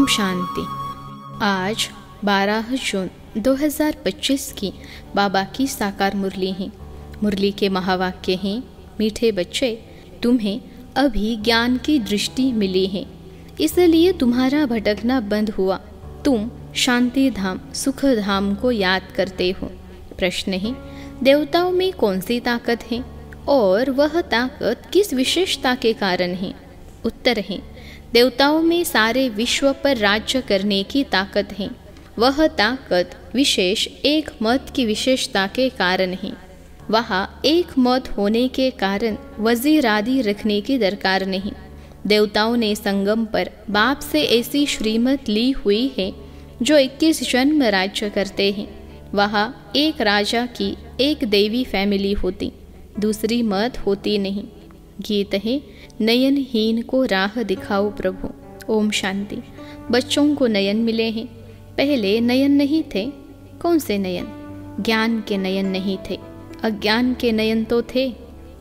शांति। आज 12 जून 2025 की बाबा की साकार मुरली है। मुरली के महावाक्य हैं, मीठे बच्चे, तुम्हें अभी ज्ञान की दृष्टि मिली है, इसलिए तुम्हारा भटकना बंद हुआ। तुम शांति धाम, सुख धाम को याद करते हो। प्रश्न है, देवताओं में कौन सी ताकत है और वह ताकत किस विशेषता के कारण है? उत्तर है, देवताओं में सारे विश्व पर राज्य करने की ताकत है। वह ताकत विशेष एक मत की विशेषता के कारण है। वहाँ एक मत होने के कारण वजीर आदि रखने की दरकार नहीं। देवताओं ने संगम पर बाप से ऐसी श्रीमत ली हुई है जो 21 जन्म राज्य करते हैं। वहाँ एक राजा की एक देवी फैमिली होती, दूसरी मत होती नहीं। गीत है, नयनहीन को राह दिखाओ प्रभु। ओम शांति। बच्चों को नयन मिले हैं। पहले नयन नहीं थे। कौन से नयन? ज्ञान के नयन नहीं थे, अज्ञान के नयन तो थे।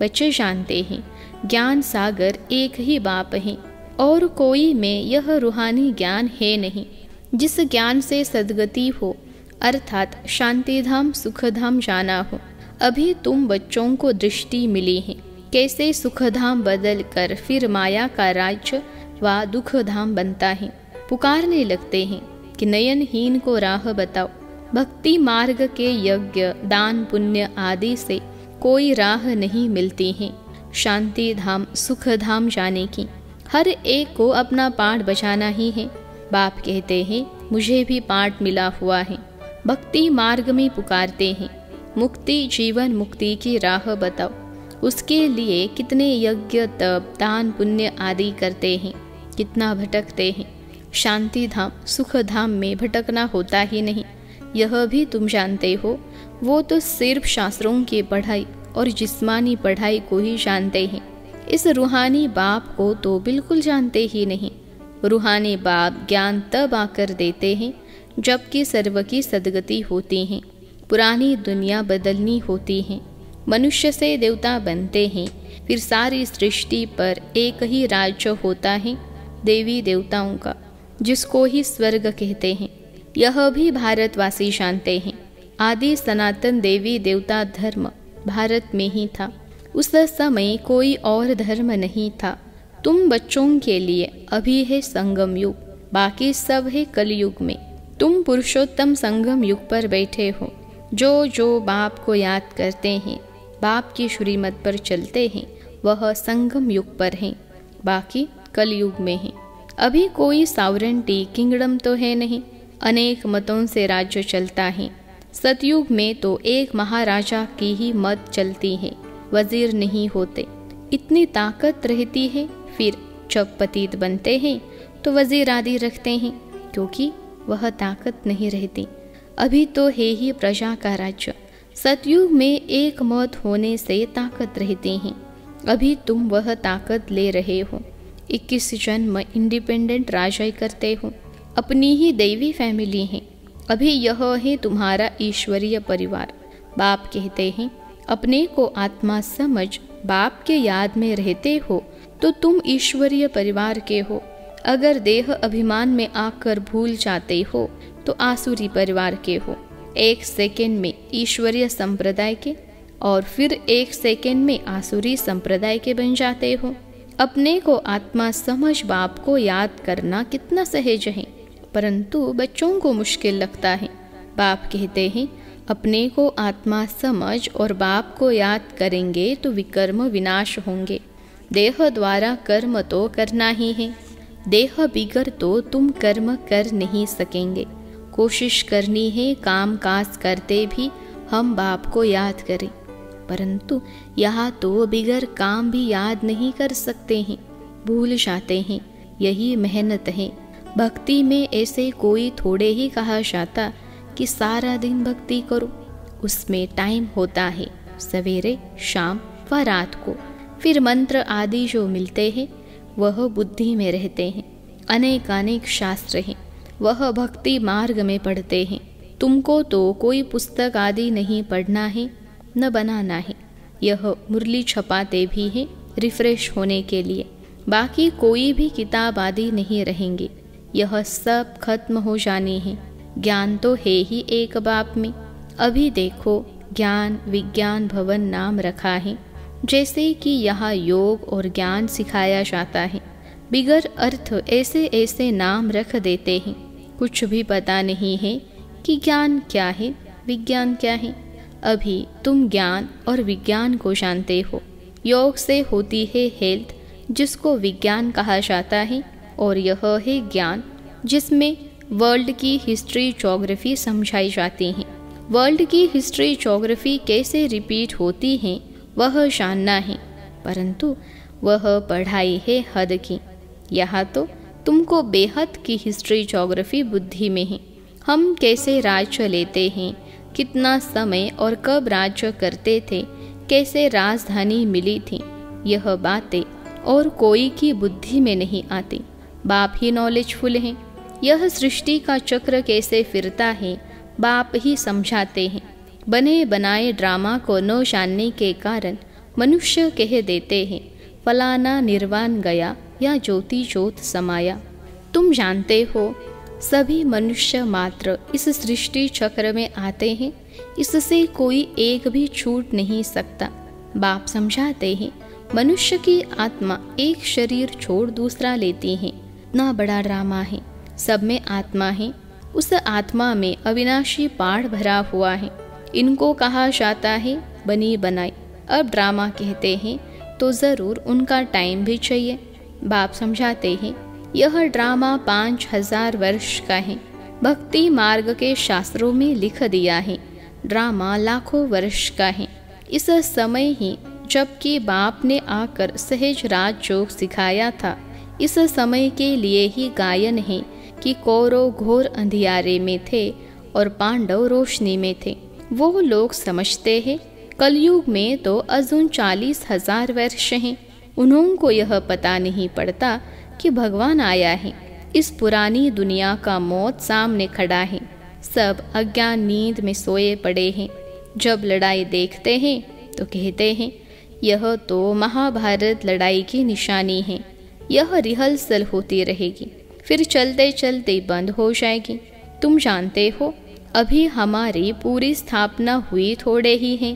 बच्चे जानते हैं, ज्ञान सागर एक ही बाप है और कोई में यह रूहानी ज्ञान है नहीं। जिस ज्ञान से सद्गति हो, अर्थात शांतिधाम सुखधाम जाना हो। अभी तुम बच्चों को दृष्टि मिली है, कैसे सुखधाम बदल कर फिर माया का राज्य व दुखधाम बनता है। पुकारने लगते हैं कि नयनहीन को राह बताओ। भक्ति मार्ग के यज्ञ, दान, पुण्य आदि से कोई राह नहीं मिलती है शांति धाम सुख धाम जाने की। हर एक को अपना पाठ बजाना ही है। बाप कहते हैं, मुझे भी पाठ मिला हुआ है। भक्ति मार्ग में पुकारते हैं, मुक्ति जीवन मुक्ति की राह बताओ। उसके लिए कितने यज्ञ, तप, दान, पुण्य आदि करते हैं, कितना भटकते हैं। शांति धाम सुख धाम में भटकना होता ही नहीं, यह भी तुम जानते हो। वो तो सिर्फ शास्त्रों की पढ़ाई और जिस्मानी पढ़ाई को ही जानते हैं। इस रूहानी बाप को तो बिल्कुल जानते ही नहीं। रूहानी बाप ज्ञान तब आकर देते हैं जबकि सर्व की सद्गति होती है, पुरानी दुनिया बदलनी होती है, मनुष्य से देवता बनते हैं, फिर सारी सृष्टि पर एक ही राज्य होता है देवी देवताओं का, जिसको ही स्वर्ग कहते हैं। यह भी भारतवासी जानते हैं। आदि सनातन देवी देवता धर्म भारत में ही था। उस समय कोई और धर्म नहीं था। तुम बच्चों के लिए अभी है संगम युग, बाकी सब है कलयुग में। तुम पुरुषोत्तम संगम युग पर बैठे हो। जो बाप को याद करते हैं, बाप की श्रीमत पर चलते हैं, वह संगम युग पर हैं, बाकी कलयुग में है। अभी कोई सॉवरेंटी किंगडम तो है नहीं, अनेक मतों से राज्य चलता है। सतयुग में तो एक महाराजा की ही मत चलती है, वजीर नहीं होते। इतनी ताकत रहती है, फिर जब पतित बनते हैं तो वजीर आदि रखते हैं, क्योंकि वह ताकत नहीं रहती। अभी तो है ही प्रजा का राज्य। सतयुग में एक मत होने से ताकत रहती है। अभी तुम वह ताकत ले रहे हो। 21 जन्म इंडिपेंडेंट राजा करते हो, अपनी ही दैवी फैमिली है। अभी यह है तुम्हारा ईश्वरीय परिवार। बाप कहते हैं, अपने को आत्मा समझ बाप के याद में रहते हो तो तुम ईश्वरीय परिवार के हो। अगर देह अभिमान में आकर भूल जाते हो तो आसुरी परिवार के हो। 1 सेकेंड में ईश्वरीय संप्रदाय के और फिर 1 सेकेंड में आसुरी संप्रदाय के बन जाते हो। अपने को आत्मा समझ बाप को याद करना कितना सहज है, परंतु बच्चों को मुश्किल लगता है। बाप कहते हैं, अपने को आत्मा समझ और बाप को याद करेंगे तो विकर्म विनाश होंगे। देह द्वारा कर्म तो करना ही है। देह बिगर तो तुम कर्म कर नहीं सकेंगे। कोशिश करनी है काम काज करते भी हम बाप को याद करें, परंतु यहाँ तो बिगर काम भी याद नहीं कर सकते हैं, भूल जाते हैं। यही मेहनत है। भक्ति में ऐसे कोई थोड़े ही कहा जाता कि सारा दिन भक्ति करो। उसमें टाइम होता है, सवेरे, शाम व रात को। फिर मंत्र आदि जो मिलते हैं वह बुद्धि में रहते हैं। अनेक शास्त्र हैं, वह भक्ति मार्ग में पढ़ते हैं। तुमको तो कोई पुस्तक आदि नहीं पढ़ना है न बनाना है। यह मुरली छपाते भी हैं रिफ्रेश होने के लिए। बाकी कोई भी किताब आदि नहीं रहेंगे। यह सब खत्म हो जाने हैं। ज्ञान तो है ही एक बाप में। अभी देखो, ज्ञान विज्ञान भवन नाम रखा है, जैसे कि यहाँ योग और ज्ञान सिखाया जाता है। बिगर अर्थ ऐसे ऐसे नाम रख देते हैं। कुछ भी पता नहीं है कि ज्ञान क्या है, विज्ञान क्या है। अभी तुम ज्ञान और विज्ञान को जानते हो। योग से होती है हेल्थ, जिसको विज्ञान कहा जाता है, और यह है ज्ञान, जिसमें वर्ल्ड की हिस्ट्री ज्योग्राफी समझाई जाती है। वर्ल्ड की हिस्ट्री ज्योग्राफी कैसे रिपीट होती है वह जानना है, परंतु वह पढ़ाई है हद की। यहाँ तो तुमको बेहद की हिस्ट्री ज्योग्राफी बुद्धि में है। हम कैसे राज्य लेते हैं, कितना समय और कब राज्य करते थे, कैसे राजधानी मिली थी, यह बातें और कोई की बुद्धि में नहीं आती। बाप ही नॉलेजफुल हैं। यह सृष्टि का चक्र कैसे फिरता है बाप ही समझाते हैं। बने बनाए ड्रामा को न जानने के कारण मनुष्य कह देते हैं फलाना निर्वाण गया या ज्योति ज्योत समाया। तुम जानते हो सभी मनुष्य मात्र इस सृष्टि चक्र में आते हैं, इससे कोई एक भी छूट नहीं सकता। बाप समझाते हैं मनुष्य की आत्मा एक शरीर छोड़ दूसरा लेती है। इतना बड़ा ड्रामा है, सब में आत्मा है। उस आत्मा में अविनाशी पाठ भरा हुआ है। इनको कहा जाता है बनी बनाई। अब ड्रामा कहते हैं तो ज़रूर उनका टाइम भी चाहिए। बाप समझाते हैं यह ड्रामा 5000 वर्ष का है। भक्ति मार्ग के शास्त्रों में लिख दिया है ड्रामा लाखों वर्ष का है। इस समय ही जबकि बाप ने आकर सहज राजयोग सिखाया था, इस समय के लिए ही गायन है कि कौरव घोर अंधियारे में थे और पांडव रोशनी में थे। वो लोग समझते हैं कलयुग में तो अजून 40,000 वर्ष हैं। उन्होंने यह पता नहीं पड़ता कि भगवान आया है। इस पुरानी दुनिया का मौत सामने खड़ा है। सब अज्ञान नींद में सोए पड़े हैं। जब लड़ाई देखते हैं तो कहते हैं यह तो महाभारत लड़ाई की निशानी है। यह रिहर्सल होती रहेगी, फिर चलते चलते बंद हो जाएगी। तुम जानते हो अभी हमारी पूरी स्थापना हुई थोड़े ही हैं।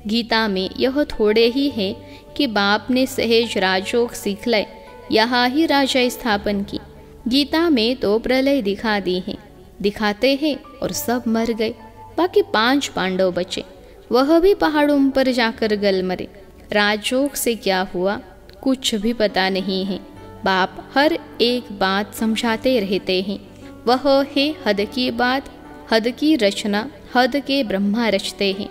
गीता में यह थोड़े ही है कि बाप ने सहज राजयोग सीख ले, यहाँ ही राजा स्थापन की। गीता में तो प्रलय दिखा दी है, दिखाते हैं और सब मर गए। बाकी 5 पांडव बचे, वह भी पहाड़ों पर जाकर गल मरे। राजयोग से क्या हुआ कुछ भी पता नहीं है। बाप हर एक बात समझाते रहते हैं। वह है हद की बात, हद की रचना हद के ब्रह्मा रचते हैं।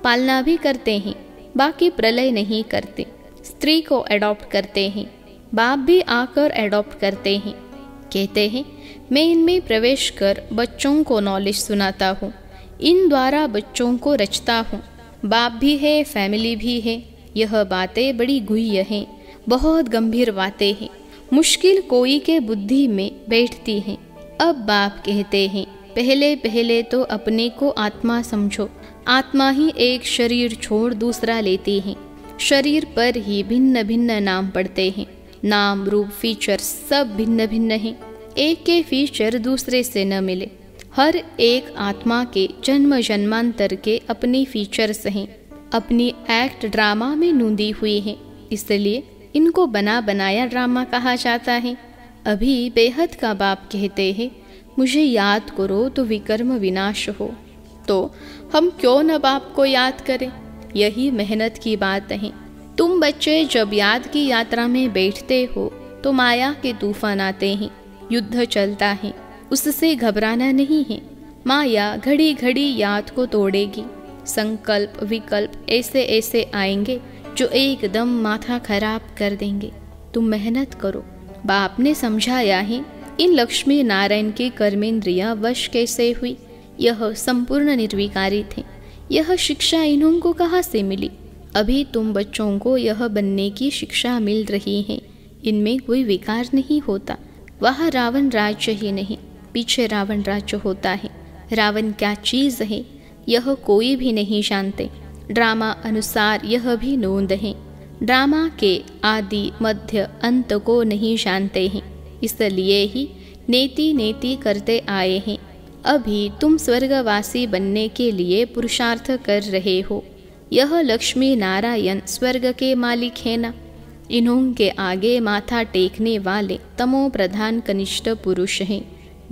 पालना भी करते हैं, बाकी प्रलय नहीं करते। स्त्री को अडॉप्ट करते हैं, बाप भी आकर अडॉप्ट करते हैं। कहते हैं मैं इनमें प्रवेश कर बच्चों को नॉलेज सुनाता हूँ, इन द्वारा बच्चों को रचता हूँ। बाप भी है, फैमिली भी है। यह बातें बड़ी गुह्य हैं, बहुत गंभीर बातें हैं, मुश्किल कोई के बुद्धि में बैठती हैं। अब बाप कहते हैं पहले पहले तो अपने को आत्मा समझो। आत्मा ही एक शरीर छोड़ दूसरा लेती है। शरीर पर ही भिन्न भिन्न नाम पड़ते हैं। नाम रूप फीचर सब भिन्न भिन्न हैं। एक के फीचर दूसरे से न मिले। हर एक आत्मा के जन्म जन्मांतर के अपने फीचर्स हैं, अपनी एक्ट ड्रामा में नूंदी हुई है, इसलिए इनको बना बनाया ड्रामा कहा जाता है। अभी बेहद का बाप कहते हैं मुझे याद करो तो विकर्म विनाश हो। तो हम क्यों न बाप को याद करें? यही मेहनत की बात है। तुम बच्चे जब याद की यात्रा में बैठते हो तो माया के तूफान आते हैं, युद्ध चलता है, उससे घबराना नहीं है। माया घड़ी घड़ी याद को तोड़ेगी। संकल्प विकल्प ऐसे ऐसे आएंगे जो एकदम माथा खराब कर देंगे। तुम मेहनत करो। बाप ने समझाया है इन लक्ष्मी नारायण के कर्मेंद्रिया वश कैसे हुई। यह संपूर्ण निर्विकारी थे। यह शिक्षा इन्हों को कहाँ से मिली? अभी तुम बच्चों को यह बनने की शिक्षा मिल रही है। इनमें कोई विकार नहीं होता। वह रावण राज्य ही नहीं, पीछे रावण राज्य होता है। रावण क्या चीज़ है यह कोई भी नहीं जानते। ड्रामा अनुसार यह भी नोंद है। ड्रामा के आदि मध्य अंत को नहीं जानते हैं, इसलिए ही नेति नेति करते आए हैं। अभी तुम स्वर्गवासी बनने के लिए पुरुषार्थ कर रहे हो। यह लक्ष्मी नारायण स्वर्ग के मालिक है ना। इन्हों के आगे माथा टेकने वाले तमो प्रधान कनिष्ठ पुरुष हैं।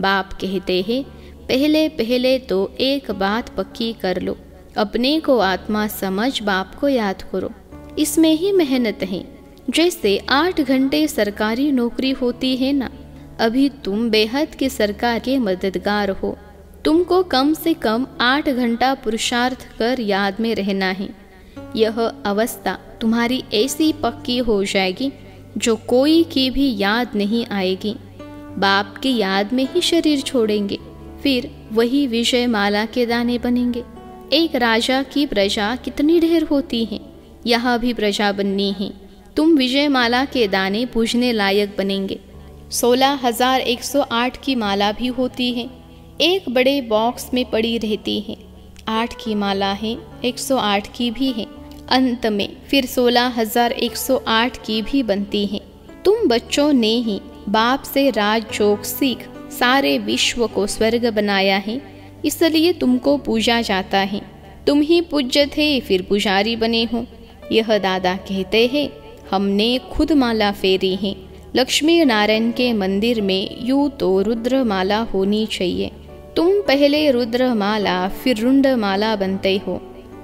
बाप कहते हैं, पहले पहले तो एक बात पक्की कर लो, अपने को आत्मा समझ बाप को याद करो। इसमें ही मेहनत है। जैसे 8 घंटे सरकारी नौकरी होती है ना, अभी तुम बेहद की सरकार के मददगार हो। तुमको कम से कम 8 घंटा पुरुषार्थ कर याद में रहना है। यह अवस्था तुम्हारी ऐसी पक्की हो जाएगी जो कोई की भी याद नहीं आएगी। बाप की याद में ही शरीर छोड़ेंगे, फिर वही विजय माला के दाने बनेंगे। एक राजा की प्रजा कितनी ढेर होती है, यहाँ भी प्रजा बननी है। तुम विजय माला के दाने पूजने लायक बनेंगे। 16,108 की माला भी होती है, एक बड़े बॉक्स में पड़ी रहती है। 8 की माला है, 108 की भी है, अंत में फिर 16,108 की भी बनती है। तुम बच्चों ने ही बाप से राजयोग सीख सारे विश्व को स्वर्ग बनाया है, इसलिए तुमको पूजा जाता है। तुम ही पूज्य थे, फिर पुजारी बने हो। यह दादा कहते हैं, हमने खुद माला फेरी है। लक्ष्मी नारायण के मंदिर में यूं तो रुद्र माला होनी चाहिए। तुम पहले रुद्र माला फिर रुंड माला बनते हो।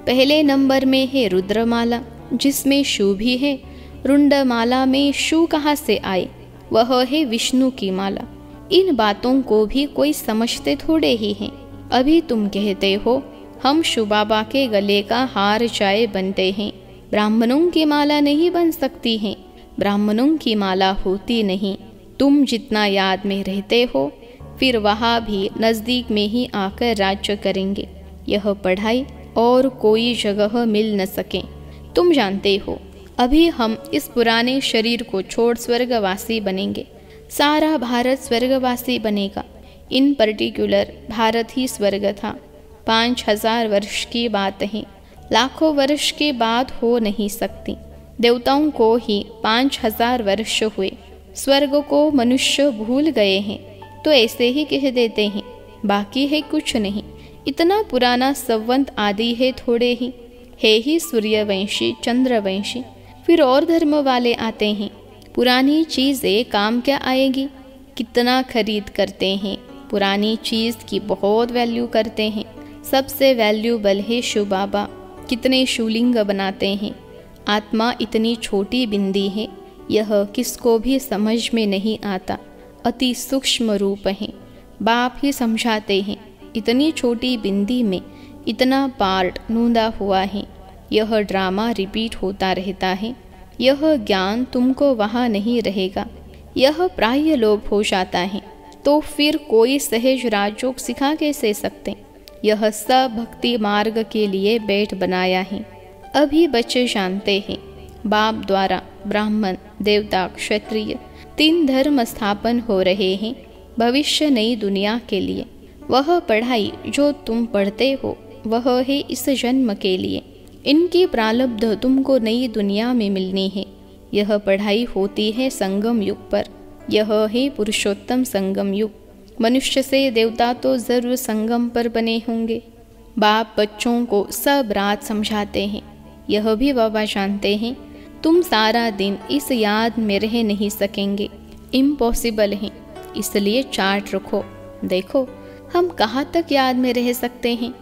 पहले नंबर में है रुद्र माला, जिसमें शू भी है। रुंड माला में शू कहाँ से आए, वह है विष्णु की माला। इन बातों को भी कोई समझते थोड़े ही हैं। अभी तुम कहते हो हम शू बाबा के गले का हार चाय बनते हैं। ब्राह्मणों की माला नहीं बन सकती हैं, ब्राह्मणों की माला होती नहीं। तुम जितना याद में रहते हो, फिर वहाँ भी नज़दीक में ही आकर राज्य करेंगे। यह पढ़ाई और कोई जगह मिल न सके। तुम जानते हो, अभी हम इस पुराने शरीर को छोड़ स्वर्गवासी बनेंगे। सारा भारत स्वर्गवासी बनेगा। इन पर्टिकुलर भारत ही स्वर्ग था। 5,000 वर्ष की बात है, लाखों वर्ष के बाद हो नहीं सकती। देवताओं को ही 5,000 वर्ष हुए। स्वर्ग को मनुष्य भूल गए हैं तो ऐसे ही कह देते हैं, बाकी है कुछ नहीं। इतना पुराना संवत आदि है थोड़े ही, है ही सूर्यवंशी चंद्रवंशी। फिर और धर्म वाले आते हैं। पुरानी चीज़ें काम क्या आएगी। कितना खरीद करते हैं, पुरानी चीज़ की बहुत वैल्यू करते हैं। सबसे वैल्यूबल है शिव बाबा। कितने शिवलिंग बनाते हैं। आत्मा इतनी छोटी बिंदी है, यह किसको भी समझ में नहीं आता। अति सूक्ष्म रूप है। बाप ही समझाते हैं, इतनी छोटी बिंदी में इतना पार्ट नूंदा हुआ है। यह ड्रामा रिपीट होता रहता है। यह ज्ञान तुमको वहाँ नहीं रहेगा, यह प्राय लोप हो जाता है। तो फिर कोई सहज राजयोग सिखा कैसे सकते। यह सब भक्ति मार्ग के लिए बैठ बनाया है। अभी बच्चे जानते हैं, बाप द्वारा ब्राह्मण देवता क्षत्रिय 3 धर्म स्थापन हो रहे हैं भविष्य नई दुनिया के लिए। वह पढ़ाई जो तुम पढ़ते हो वह है इस जन्म के लिए। इनकी प्रारब्ध तुमको नई दुनिया में मिलनी है। यह पढ़ाई होती है संगम युग पर। यह है पुरुषोत्तम संगम युग। मनुष्य से देवता तो जरूर संगम पर बने होंगे। बाप बच्चों को सब रात समझाते हैं। यह भी बाबा जानते हैं, तुम सारा दिन इस याद में रह नहीं सकेंगे, इम्पॉसिबल है। इसलिए चार्ट रखो। देखो हम कहाँ तक याद में रह सकते हैं।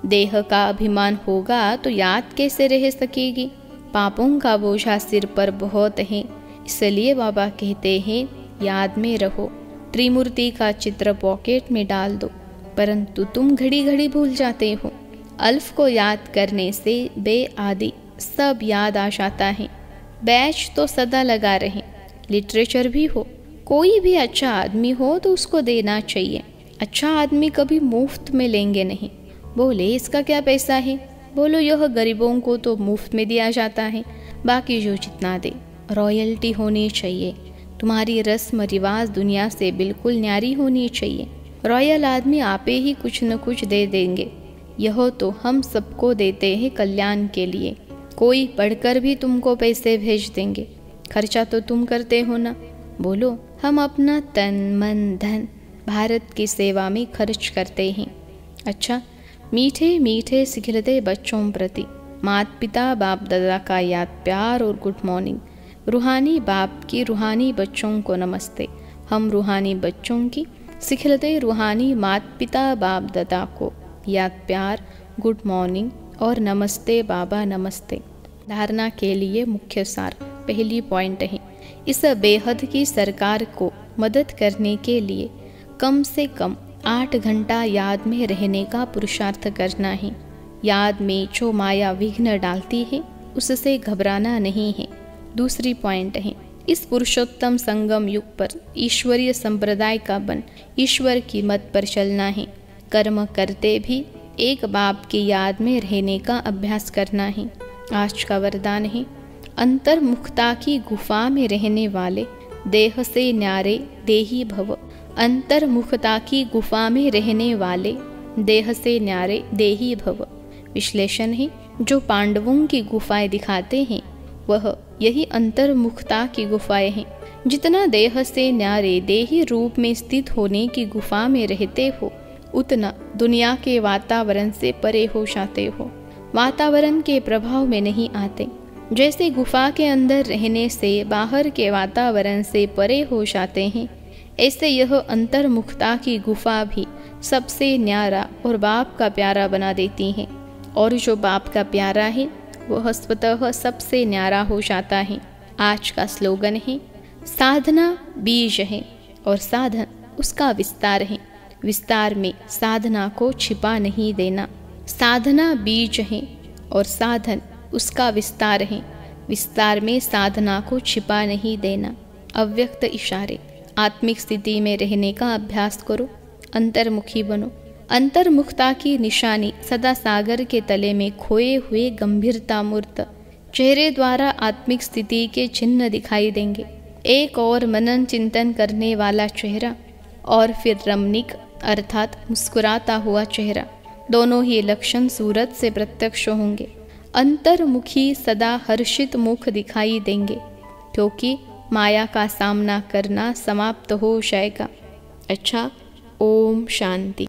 देह का अभिमान होगा तो याद कैसे रह सकेगी। पापों का बोझा सिर पर बहुत है, इसलिए बाबा कहते हैं याद में रहो। त्रिमूर्ति का चित्र पॉकेट में डाल दो, परंतु तुम घड़ी घड़ी भूल जाते हो। अल्फ को याद करने से बे आदि सब याद आ जाता है। बैच तो सदा लगा रहे। लिटरेचर भी हो, कोई भी अच्छा आदमी हो तो उसको देना चाहिए। अच्छा आदमी कभी मुफ्त में लेंगे नहीं। बोले इसका क्या पैसा है, बोलो यह गरीबों को तो मुफ्त में दिया जाता है, बाकी जो जितना दे। रॉयल्टी होनी चाहिए। तुम्हारी रस्म रिवाज दुनिया से बिल्कुल न्यारी होनी चाहिए। रॉयल आदमी आपे ही कुछ न कुछ दे देंगे। यह तो हम सबको देते हैं कल्याण के लिए। कोई पढ़कर भी तुमको पैसे भेज देंगे। खर्चा तो तुम करते हो ना। बोलो हम अपना तन मन धन भारत की सेवा में खर्च करते हैं। अच्छा, मीठे मीठे सिखलते बच्चों प्रति माता पिता बाप दादा का याद प्यार और गुड मॉर्निंग। रूहानी बाप की रूहानी बच्चों को नमस्ते। हम रूहानी बच्चों की सिखलते रूहानी माता पिता बाप दादा को याद प्यार, गुड मॉर्निंग और नमस्ते बाबा नमस्ते। धारणा के लिए मुख्य सार। पहली पॉइंट है, इस बेहद की सरकार को मदद करने के लिए कम से कम 8 घंटा याद में रहने का पुरुषार्थ करना है। याद में जो माया विघ्न डालती है उससे घबराना नहीं है। दूसरी पॉइंट है, इस पुरुषोत्तम संगम युग पर ईश्वरीय संप्रदाय का बन ईश्वर की मत पर चलना है। कर्म करते भी एक बाप की याद में रहने का अभ्यास करना है। आज का वरदान है, अंतर्मुखता की गुफा में रहने वाले देह से न्यारे देही भव। अंतर्मुखता की गुफा में रहने वाले देह से न्यारे देही भव। विश्लेषण है, जो पांडवों की गुफाएं दिखाते हैं वह यही अंतर्मुखता की गुफाएं हैं। जितना देह से न्यारे देही रूप में स्थित होने की गुफा में रहते हो उतना दुनिया के वातावरण से परे हो जाते हो, वातावरण के प्रभाव में नहीं आते। जैसे गुफा के अंदर रहने से बाहर के वातावरण से परे हो जाते हैं, ऐसे यह अंतर्मुखता की गुफा भी सबसे न्यारा और बाप का प्यारा बना देती है। और जो बाप का प्यारा है वह स्वतः सबसे न्यारा हो जाता है। आज का स्लोगन है, साधना बीज है और साधन उसका विस्तार है। विस्तार में साधना को छिपा नहीं देना। साधना बीज है और साधन उसका विस्तार है। विस्तार में साधना को छिपा नहीं देना। अव्यक्त इशारे। आत्मिक स्थिति में रहने का अभ्यास करो, अंतर्मुखी बनो। अंतर्मुखता की निशानी सदा सागर के तले में खोए हुए गंभीरता मूर्त चेहरे द्वारा आत्मिक स्थिति के चिन्ह दिखाई देंगे। एक और मनन चिंतन करने वाला चेहरा और फिर रमणीक अर्थात मुस्कुराता हुआ चेहरा, दोनों ही लक्षण सूरत से प्रत्यक्ष होंगे। अंतर्मुखी सदा हर्षित मुख दिखाई देंगे क्योंकि माया का सामना करना समाप्त हो जाएगा। अच्छा, ओम शांति।